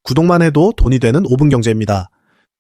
구독만 해도 돈이 되는 5분 경제입니다.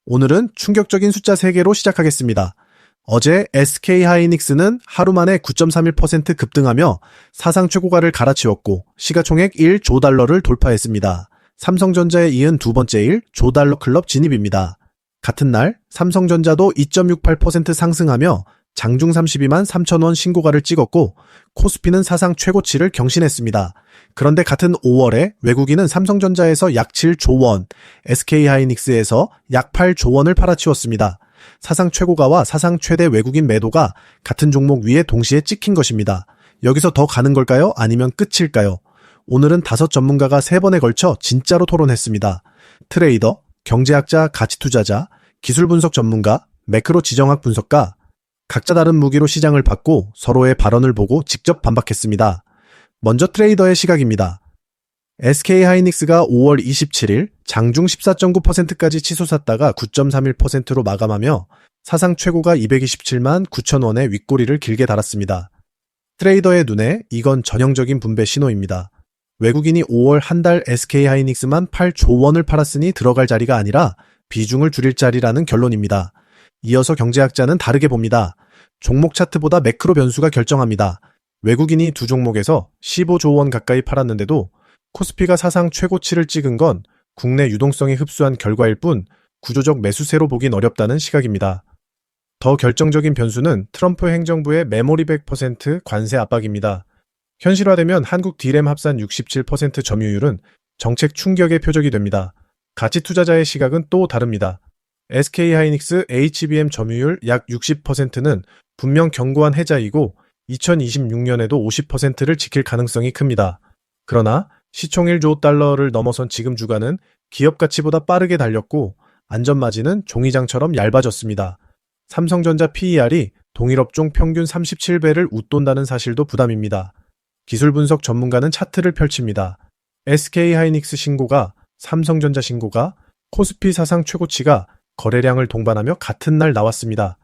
오늘은 충격적인 숫자 3개로 시작하겠습니다. 어제 SK하이닉스는 하루 만에 9.31% 급등하며 사상 최고가를 갈아치웠고 시가총액 1조 달러를 돌파했습니다. 삼성전자에 이은 두 번째 일 조달러 클럽 진입입니다. 같은 날 삼성전자도 2.68% 상승하며 장중 32만 3천원 신고가를 찍었고 코스피는 사상 최고치를 경신했습니다. 그런데 같은 5월에 외국인은 삼성전자에서 약 7조 원, SK하이닉스에서 약 8조 원을 팔아치웠습니다. 사상 최고가와 사상 최대 외국인 매도가 같은 종목 위에 동시에 찍힌 것입니다. 여기서 더 가는 걸까요? 아니면 끝일까요? 오늘은 5 전문가가 3번에 걸쳐 진짜로 토론했습니다. 트레이더, 경제학자, 가치투자자, 기술 분석 전문가, 매크로 지정학 분석가, 각자 다른 무기로 시장을 받고 서로의 발언을 보고 직접 반박했습니다. 먼저 트레이더의 시각입니다. SK하이닉스가 5월 27일 장중 14.9%까지 치솟았다가 9.31%로 마감하며 사상 최고가 227만 9천 원의 윗꼬리를 길게 달았습니다. 트레이더의 눈에 이건 전형적인 분배 신호입니다. 외국인이 5월 한 달 SK하이닉스만 8조 원을 팔았으니 들어갈 자리가 아니라 비중을 줄일 자리라는 결론입니다. 이어서 경제학자는 다르게 봅니다. 종목 차트보다 매크로 변수가 결정합니다. 외국인이 두 종목에서 15조 원 가까이 팔았는데도 코스피가 사상 최고치를 찍은 건 국내 유동성이 흡수한 결과일 뿐 구조적 매수세로 보긴 어렵다는 시각입니다. 더 결정적인 변수는 트럼프 행정부의 메모리 100% 관세 압박입니다. 현실화되면 한국 D램 합산 67% 점유율은 정책 충격의 표적이 됩니다. 가치 투자자의 시각은 또 다릅니다. SK하이닉스 HBM 점유율 약 60%는 분명 견고한 해자이고 2026년에도 50%를 지킬 가능성이 큽니다. 그러나 시총 1조 달러를 넘어선 지금 주가는 기업 가치보다 빠르게 달렸고 안전마진은 종이장처럼 얇아졌습니다. 삼성전자 PER이 동일 업종 평균 37배를 웃돈다는 사실도 부담입니다. 기술 분석 전문가는 차트를 펼칩니다. SK하이닉스 신고가, 삼성전자 신고가, 코스피 사상 최고치가 거래량을 동반하며 같은 날 나왔습니다.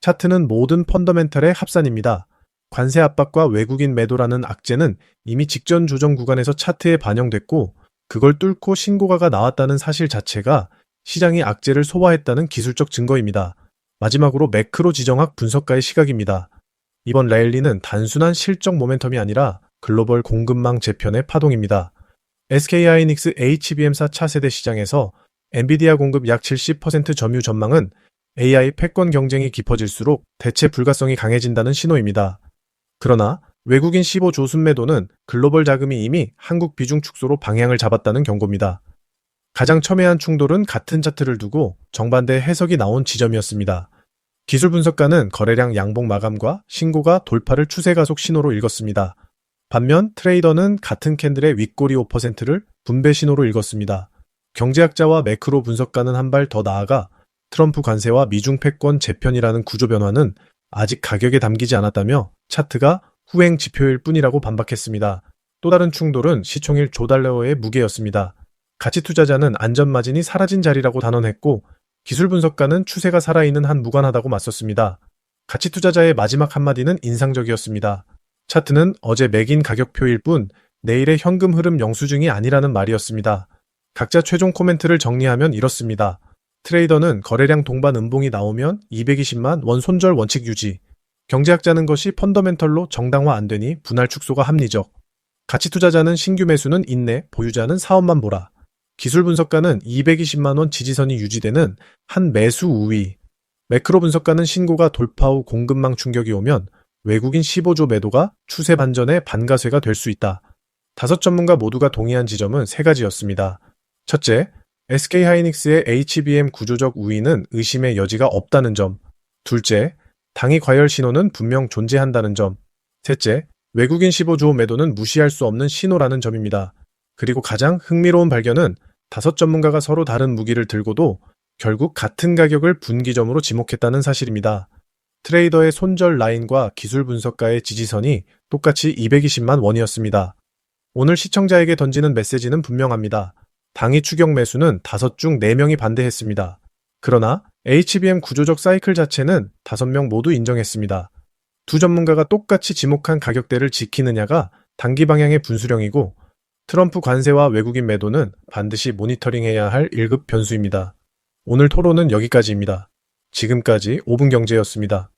차트는 모든 펀더멘털의 합산입니다. 관세 압박과 외국인 매도라는 악재는 이미 직전 조정 구간에서 차트에 반영됐고 그걸 뚫고 신고가가 나왔다는 사실 자체가 시장이 악재를 소화했다는 기술적 증거입니다. 마지막으로 매크로 지정학 분석가의 시각입니다. 이번 랠리는 단순한 실적 모멘텀이 아니라 글로벌 공급망 재편의 파동입니다. SK하이닉스 HBM사 차세대 시장에서 엔비디아 공급 약 70% 점유 전망은 AI 패권 경쟁이 깊어질수록 대체 불가성이 강해진다는 신호입니다. 그러나 외국인 15조 순매도는 글로벌 자금이 이미 한국 비중 축소로 방향을 잡았다는 경고입니다. 가장 첨예한 충돌은 같은 차트를 두고 정반대 해석이 나온 지점이었습니다. 기술 분석가는 거래량 양봉 마감과 신고가 돌파를 추세 가속 신호로 읽었습니다. 반면 트레이더는 같은 캔들의 윗꼬리 5%를 분배 신호로 읽었습니다. 경제학자와 매크로 분석가는 한 발 더 나아가 트럼프 관세와 미중 패권 재편이라는 구조 변화는 아직 가격에 담기지 않았다며 차트가 후행 지표일 뿐이라고 반박했습니다. 또 다른 충돌은 시총 1조 달러의 무게였습니다. 가치 투자자는 안전마진이 사라진 자리라고 단언했고 기술 분석가는 추세가 살아있는 한 무관하다고 맞섰습니다. 가치 투자자의 마지막 한마디는 인상적이었습니다. 차트는 어제 매긴 가격표일 뿐 내일의 현금 흐름 영수증이 아니라는 말이었습니다. 각자 최종 코멘트를 정리하면 이렇습니다. 트레이더는 거래량 동반 음봉이 나오면 220만 원 손절 원칙 유지. 경제학자는 것이 펀더멘털로 정당화 안 되니 분할 축소가 합리적. 가치 투자자는 신규 매수는 인내, 보유자는 사업만 보라. 기술 분석가는 220만 원 지지선이 유지되는 한 매수 우위. 매크로 분석가는 신고가 돌파 후 공급망 충격이 오면 외국인 15조 매도가 추세 반전의 반가쇠가 될 수 있다. 5 전문가 모두가 동의한 지점은 3가지였습니다. 첫째, SK하이닉스의 HBM 구조적 우위는 의심의 여지가 없다는 점. 둘째, 당위 과열 신호는 분명 존재한다는 점. 셋째, 외국인 15조 매도는 무시할 수 없는 신호라는 점입니다. 그리고 가장 흥미로운 발견은 5 전문가가 서로 다른 무기를 들고도 결국 같은 가격을 분기점으로 지목했다는 사실입니다. 트레이더의 손절 라인과 기술 분석가의 지지선이 똑같이 220만 원이었습니다. 오늘 시청자에게 던지는 메시지는 분명합니다. 당위 추격 매수는 5 중 4명이 반대했습니다. 그러나 HBM 구조적 사이클 자체는 5명 모두 인정했습니다. 두 전문가가 똑같이 지목한 가격대를 지키느냐가 단기 방향의 분수령이고 트럼프 관세와 외국인 매도는 반드시 모니터링해야 할 1급 변수입니다. 오늘 토론은 여기까지입니다. 지금까지 5분 경제였습니다.